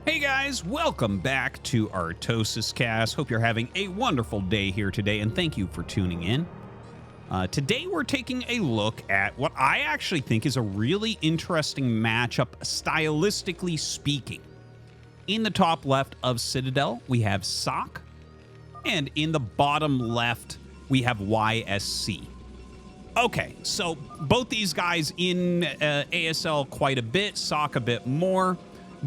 Hey guys, welcome back to ArtosisCasts. Hope you're having a wonderful day here today, and thank you for tuning in. Today we're taking a look at what I actually think is a really interesting matchup, stylistically speaking. In the top left of Citadel, we have Ssak, and in the bottom left, we have YSC. Okay, so both these guys in ASL quite a bit, Ssak a bit more.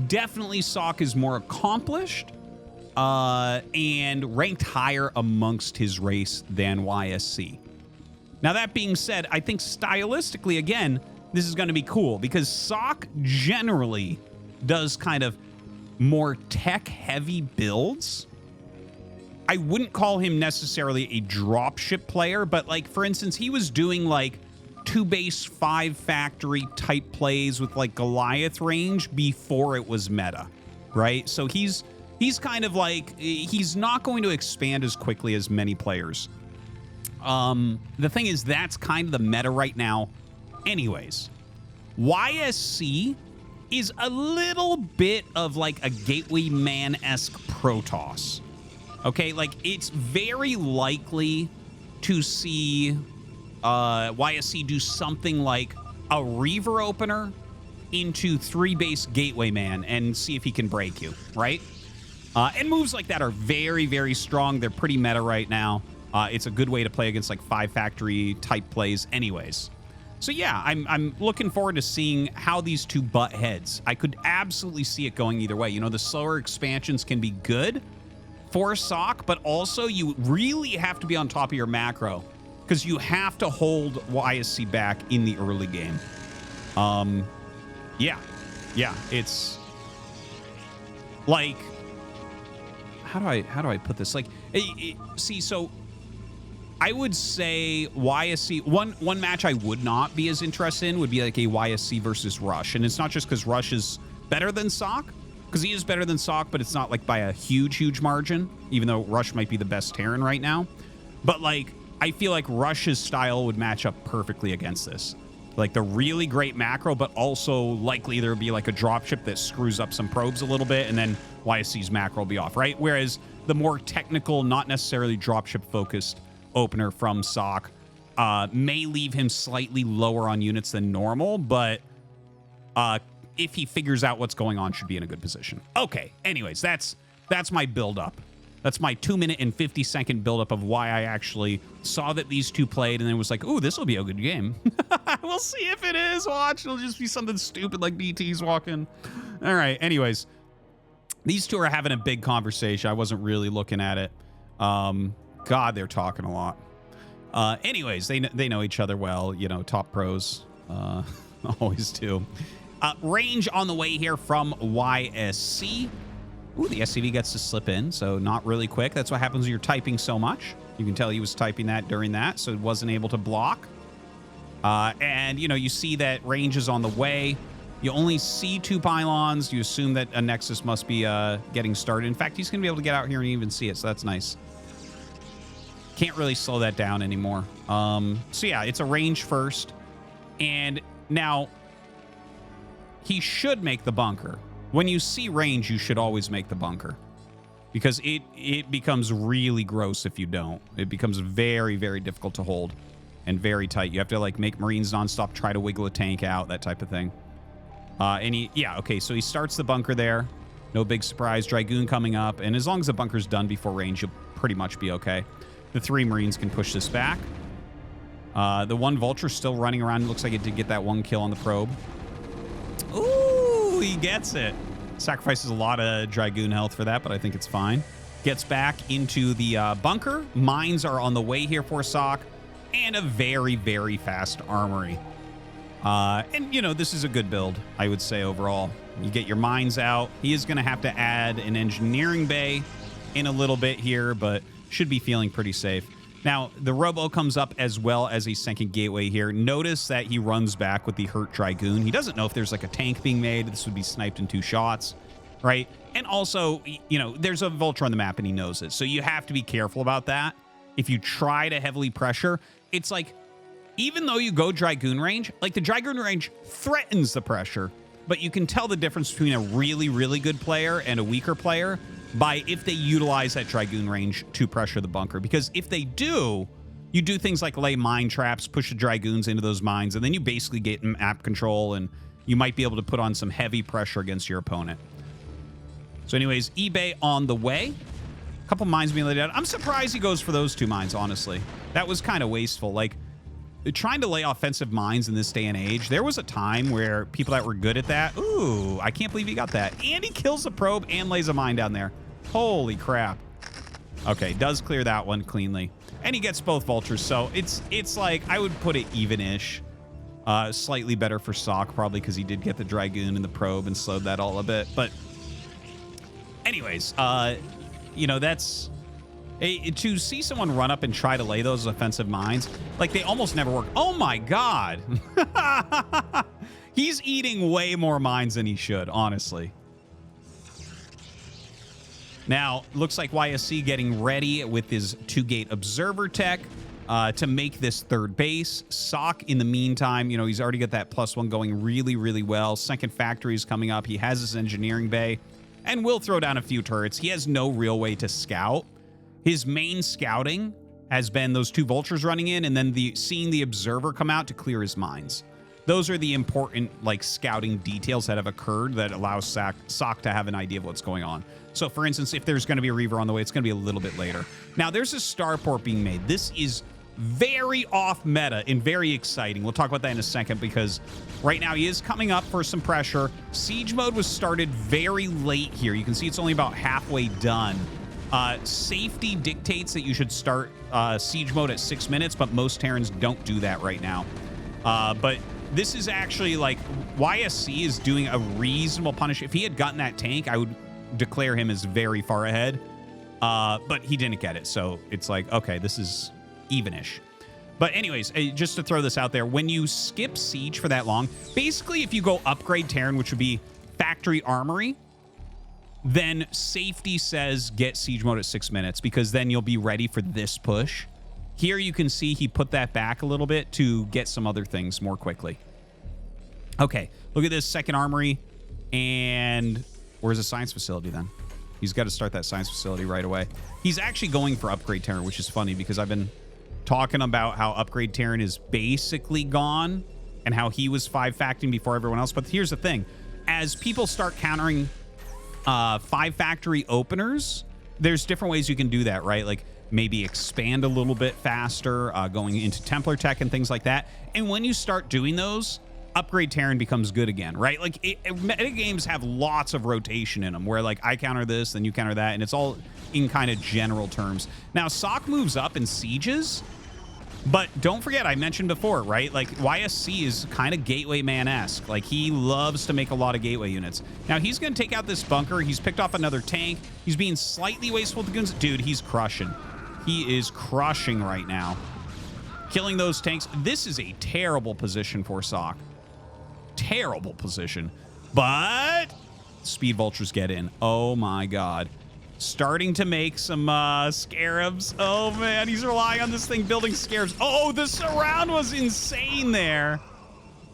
Definitely Ssak is more accomplished and ranked higher amongst his race than YSC. Now, that being said, I think stylistically, again, this is going to be cool because Ssak generally does kind of more tech-heavy builds. I wouldn't call him necessarily a dropship player, but like, for instance, he was doing like 2 base 5 factory type plays with like Goliath range before it was meta, right? So he's kind of like, he's not going to expand as quickly as many players. The thing is, that's kind of the meta right now anyways. YSC is a little bit of like a gateway man-esque Protoss. Okay, like it's very likely to see YSC do something like a Reaver opener into 3 base gateway man and see if he can break you, right? And moves like that are very, very strong. They're pretty meta right now. It's a good way to play against like 5 factory type plays anyways. So yeah, I'm looking forward to seeing how these two butt heads. I could absolutely see it going either way. You know, the slower expansions can be good for Ssak, but also you really have to be on top of your macro because you have to hold YSC back in the early game. Yeah, it's like, how do I put this? Like, see, so I would say YSC, one match I would not be as interested in would be like a YSC versus Rush. And it's not just because Rush is better than Ssak, because he is better than Ssak, but it's not like by a huge margin, even though Rush might be the best Terran right now. But like, I feel like Rush's style would match up perfectly against this. Like the really great macro, but also likely there would be like a dropship that screws up some probes a little bit, and then YSC's macro will be off, right? Whereas the more technical, not necessarily dropship focused opener from Ssak may leave him slightly lower on units than normal, but if he figures out what's going on, should be in a good position. Okay, anyways, that's my build-up. That's my 2-minute and 50-second build-up of why I actually saw that these two played and then was like, ooh, this will be a good game. We'll see if it is. Watch, it'll just be something stupid like DT's walking. All right, anyways. These two are having a big conversation. I wasn't really looking at it. God, they're talking a lot. Anyways, they know each other well. You know, top pros always do. Range on the way here from YSC. Ooh, the SCV gets to slip in, so not really quick. That's what happens when you're typing so much. You can tell he was typing that during that, so it wasn't able to block. And, you know, you see that range is on the way. You only see 2 pylons. You assume that a Nexus must be getting started. In fact, he's going to be able to get out here and even see it, so that's nice. Can't really slow that down anymore. So, yeah, it's a range first. And now, he should make the bunker. When you see range, you should always make the bunker because it becomes really gross if you don't. It becomes very, very difficult to hold and very tight. You have to like make Marines nonstop, try to wiggle a tank out, that type of thing. Yeah, okay, so he starts the bunker there. No big surprise. Dragoon coming up. And as long as the bunker's done before range, you'll pretty much be okay. The 3 Marines can push this back. The 1 Vulture still running around. It looks like it did get that 1 kill on the probe. Ooh, he gets it. Sacrifices a lot of Dragoon health for that, but I think it's fine. Gets back into the bunker. Mines are on the way here for Ssak. And a very, very fast armory. And, you know, this is a good build, I would say, overall. You get your mines out. He is going to have to add an engineering bay in a little bit here, but should be feeling pretty safe. Now, the Robo comes up as well as a second gateway here. Notice that he runs back with the hurt Dragoon. He doesn't know if there's like a tank being made. This would be sniped in 2 shots, right? And also, you know, there's a Vulture on the map and he knows it. So you have to be careful about that. If you try to heavily pressure, it's like, even though you go Dragoon range, like the Dragoon range threatens the pressure. but you can tell the difference between a really, really good player and a weaker player by if they utilize that Dragoon range to pressure the bunker. Because if they do, you do things like lay mine traps, push the Dragoons into those mines, and then you basically get map control, and you might be able to put on some heavy pressure against your opponent. So anyways, eBay on the way. A couple mines being laid out. I'm surprised he goes for those 2 mines, honestly. That was kind of wasteful. Like, trying to lay offensive mines in this day and age, there was a time where people that were good at that, ooh, I can't believe he got that. And he kills the probe and lays a mine down there. Holy crap. Okay, does clear that one cleanly. And he gets both vultures, so it's like, I would put it even-ish. Slightly better for Ssak, probably because he did get the Dragoon and the probe and slowed that all a bit. But anyways, you know, that's... to see someone run up and try to lay those offensive mines, like, they almost never work. Oh, my God. He's eating way more mines than he should, honestly. Now, looks like YSC getting ready with his 2-gate observer tech to make this 3rd base. Ssak, in the meantime, you know, he's already got that +1 going really, really well. 2nd factory is coming up. He has his engineering bay and will throw down a few turrets. He has no real way to scout. His main scouting has been those 2 vultures running in and then seeing the observer come out to clear his mines. Those are the important, like, scouting details that have occurred that allows Ssak to have an idea of what's going on. So, for instance, if there's going to be a Reaver on the way, it's going to be a little bit later. Now, there's a starport being made. This is very off meta and very exciting. We'll talk about that in a second because right now he is coming up for some pressure. Siege mode was started very late here. You can see it's only about halfway done. Safety dictates that you should start siege mode at 6 minutes, but most Terrans don't do that right now. But this is actually, like, YSC is doing a reasonable punish. If he had gotten that tank, I would declare him as very far ahead. But he didn't get it, so it's like, okay, this is even-ish. But anyways, just to throw this out there, when you skip siege for that long, basically if you go upgrade Terran, which would be factory armory, then safety says get siege mode at 6 minutes because then you'll be ready for this push. Here you can see he put that back a little bit to get some other things more quickly. Okay, look at this 2nd armory. And where's the science facility then? He's got to start that science facility right away. He's actually going for upgrade Terran, which is funny because I've been talking about how upgrade Terran is basically gone and how he was 5-facting before everyone else. But here's the thing. As people start countering 5-factory openers, there's different ways you can do that, right? Like maybe expand a little bit faster, going into Templar tech and things like that. And when you start doing those, upgrade Terran becomes good again, right? Like meta games have lots of rotation in them where like I counter this, then you counter that, and it's all in kind of general terms. Now, Ssak moves up in sieges, but don't forget, I mentioned before, right? Like YSC is kind of gateway man-esque. Like he loves to make a lot of gateway units. Now he's going to take out this bunker. He's picked off another tank. He's being slightly wasteful with the guns. Dude, he's crushing. He is crushing right now. Killing those tanks. This is a terrible position for Ssak. Terrible position. But speed vultures get in. Oh my God. Starting to make some scarabs. Oh man, he's relying on this thing building scarabs. Oh, the surround was insane there.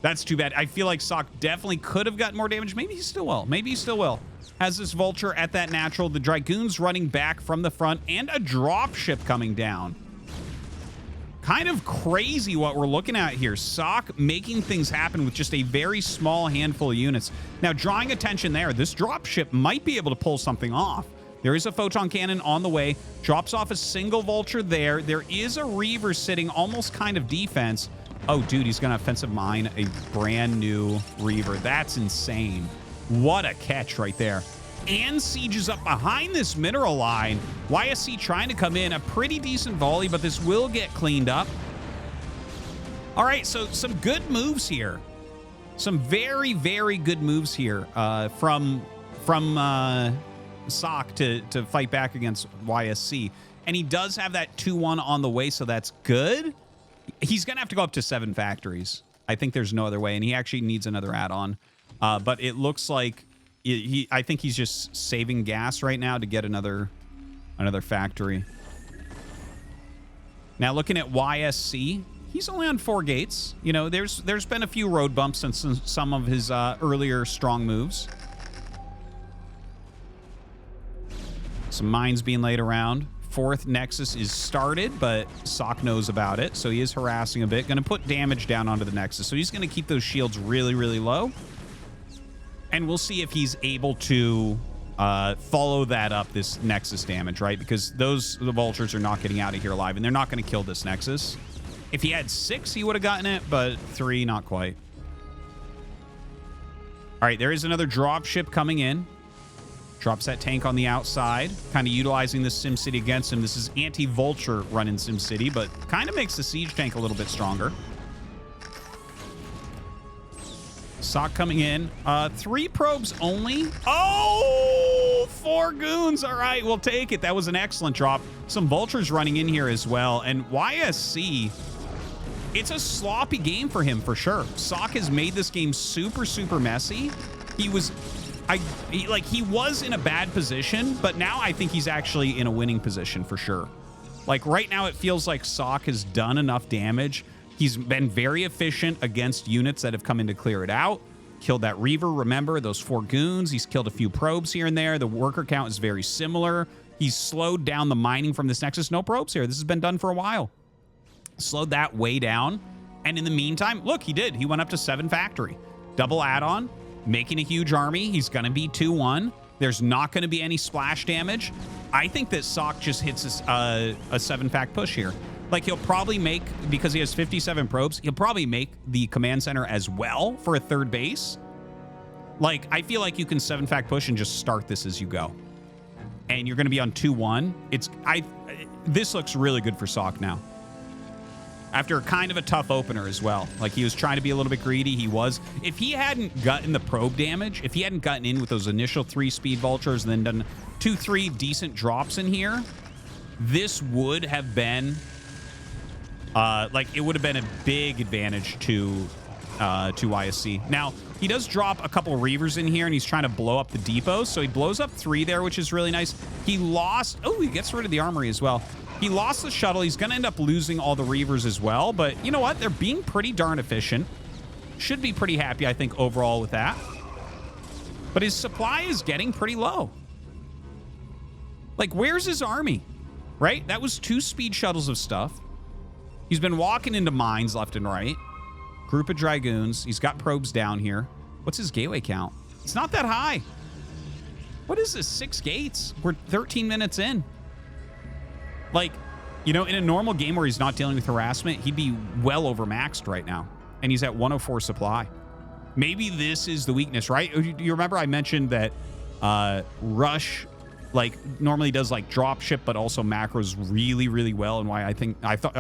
That's too bad. I feel like Ssak definitely could have gotten more damage. Maybe he still will. Maybe he still will. Has this vulture at that natural. The Dragoons running back from the front and a dropship coming down. Kind of crazy what we're looking at here. Ssak making things happen with just a very small handful of units. Now, drawing attention there, this dropship might be able to pull something off. There is a photon cannon on the way. Drops off a single vulture there. There is a Reaver sitting almost kind of defense. Oh, dude, he's going to offensive mine a brand new Reaver. That's insane. What a catch right there. And Siege is up behind this mineral line. YSC trying to come in. A pretty decent volley, but this will get cleaned up. All right, so some good moves here. Some very, very good moves here from Ssak to fight back against YSC. And he does have that 2-1 on the way, so that's good. He's going to have to go up to 7 factories. I think there's no other way, and he actually needs another add-on. But it looks like I think he's just saving gas right now to get another factory. Now, looking at YSC, he's only on 4 gates. You know, there's been a few road bumps in some of his earlier strong moves. Some mines being laid around. 4th Nexus is started, but Ssak knows about it, so he is harassing a bit. Going to put damage down onto the Nexus, so he's going to keep those shields really, really low. And we'll see if he's able to follow that up, this Nexus damage, right? Because the Vultures are not getting out of here alive, and they're not going to kill this Nexus. If he had 6, he would have gotten it, but 3, not quite. All right, there is another dropship coming in. Drops that tank on the outside, kind of utilizing this SimCity against him. This is anti-Vulture running SimCity, but kind of makes the siege tank a little bit stronger. Ssak coming in. 3 probes only. Oh, 4 goons. All right, we'll take it. That was an excellent drop. Some Vultures running in here as well. And YSC, it's a sloppy game for him for sure. Ssak has made this game super, super messy. He was in a bad position, but now I think he's actually in a winning position for sure. Like right now, it feels like Ssak has done enough damage. He's been very efficient against units that have come in to clear it out. Killed that Reaver, remember, those 4 goons. He's killed a few probes here and there. The worker count is very similar. He's slowed down the mining from this Nexus. No probes here. This has been done for a while. Slowed that way down. And in the meantime, look, he did. He went up to 7 factory. Double add-on. Making a huge army. He's going to be 2-1. There's not going to be any splash damage. I think that Ssak just hits a 7-fact push here. Like, he'll probably make, because he has 57 probes, he'll probably make the command center as well for a 3rd base. Like, I feel like you can 7-fact push and just start this as you go. And you're going to be on 2-1. This looks really good for Ssak now. After kind of a tough opener as well. Like, he was trying to be a little bit greedy. He was. If he hadn't gotten the probe damage, if he hadn't gotten in with those initial 3 speed Vultures and then done 2-3 decent drops in here, this would have been, it would have been a big advantage to YSC. Now, he does drop a couple Reavers in here, and he's trying to blow up the depots. So he blows up 3 there, which is really nice. He lost... Oh, he gets rid of the armory as well. He lost the shuttle. He's going to end up losing all the Reavers as well. But you know what? They're being pretty darn efficient. Should be pretty happy, I think, overall with that. But his supply is getting pretty low. Like, where's his army? Right? That was 2 speed shuttles of stuff. He's been walking into mines left and right. Group of Dragoons. He's got probes down here. What's his gateway count? It's not that high. What is this? 6 gates? We're 13 minutes in. Like, you know, in a normal game where he's not dealing with harassment, he'd be well overmaxed right now. And he's at 104 supply. Maybe this is the weakness, right? You remember I mentioned that Rush, like, normally does, like, dropship, but also macros really, really well. And why I thought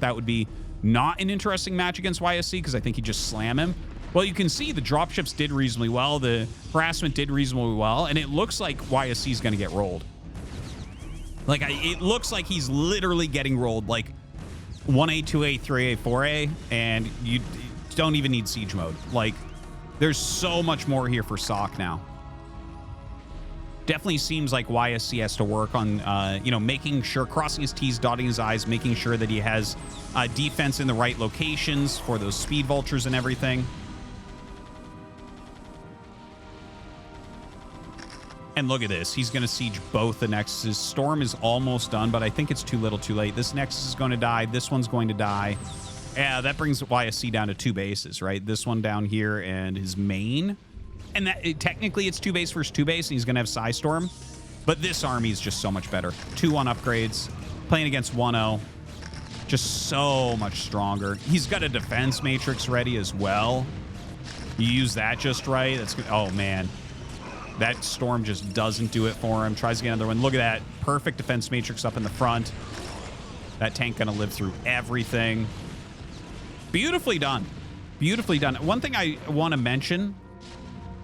that would be not an interesting match against YSC, because I think he'd just slam him. Well, you can see the dropships did reasonably well. The harassment did reasonably well. And it looks like YSC is going to get rolled. Like, it looks like he's literally getting rolled, like 1A, 2A, 3A, 4A, and you don't even need siege mode. Like, there's so much more here for Ssak now. Definitely seems like YSC has to work on, making sure, crossing his T's, dotting his I's, making sure that he has defense in the right locations for those speed Vultures and everything. And look at this. He's going to siege both the Nexuses. Storm is almost done, but I think it's too little too late. This Nexus is going to die. This one's going to die. Yeah, that brings YSC down to 2 bases, right? This one down here and his main. And technically it's 2 base versus 2 base, and he's going to have Psystorm. But this army is just so much better. 2-1 upgrades. Playing against 1-0. Just so much stronger. He's got a defense matrix ready as well. You use that just right. That's good. Oh, man. That Storm just doesn't do it for him. Tries to get another one. Look at that. Perfect defense matrix up in the front. That tank going to live through everything. Beautifully done. Beautifully done. One thing I want to mention,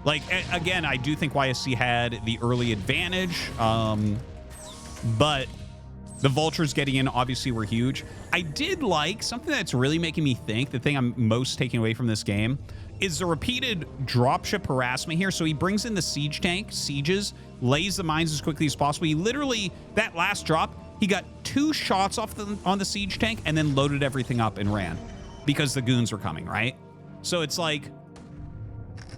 like, again, I do think YSC had the early advantage, but the Vultures getting in obviously were huge. I did like something that's really making me think, the thing I'm most taking away from this game, is the repeated dropship harassment here. So he brings in the siege tank, sieges, lays the mines as quickly as possible. He literally, that last drop, He got 2 shots off on the siege tank and then loaded everything up and ran because the goons were coming, right? So it's like,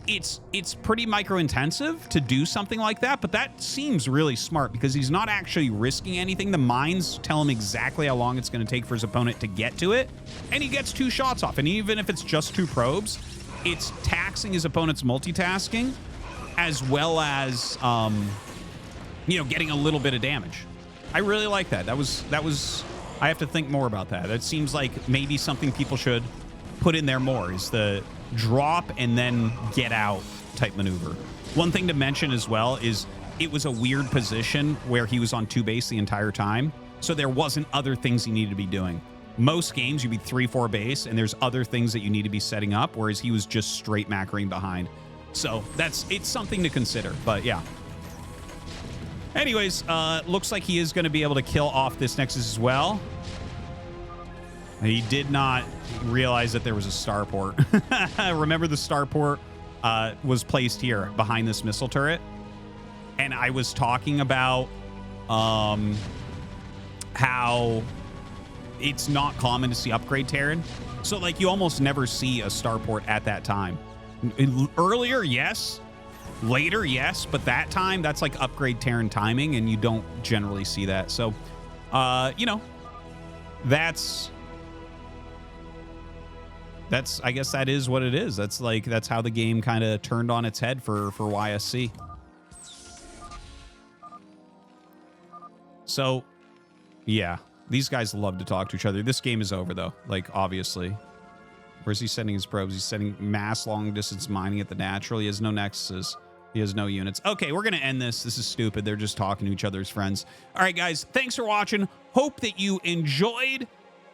it's pretty micro intensive to do something like that, but that seems really smart because he's not actually risking anything. The mines tell him exactly how long it's going to take for his opponent to get to it, and he gets 2 shots off. And even if it's just 2 probes, it's taxing his opponent's multitasking as well as, you know, getting a little bit of damage. I really like that. That was, I have to think more about that. That seems like maybe something people should put in there more, is the drop and then get out type maneuver. One thing to mention as well is it was a weird position where he was on 2 base the entire time. So there wasn't other things he needed to be doing. Most games you'd be 3-4 base and there's other things that you need to be setting up, whereas he was just straight macroing behind. So it's something to consider, but yeah. Anyways, looks like he is going to be able to kill off this Nexus as well. He did not realize that there was a starport. Remember, the starport was placed here behind this missile turret. And I was talking about how it's not common to see upgrade Terran. So, like, you almost never see a starport at that time. Earlier, yes. Later, yes, but that time, that's like upgrade Terran timing, and you don't generally see that. So, you know, that's I guess that is what it is. That's how the game kind of turned on its head for YSC. So, yeah, these guys love to talk to each other. This game is over, though, like, obviously. Where's he sending his probes? He's sending mass long-distance mining at the natural. He has no nexuses. He has no units. Okay, we're going to end this. This is stupid. They're just talking to each other as friends. All right, guys, thanks for watching. Hope that you enjoyed,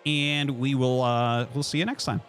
and we'll see you next time.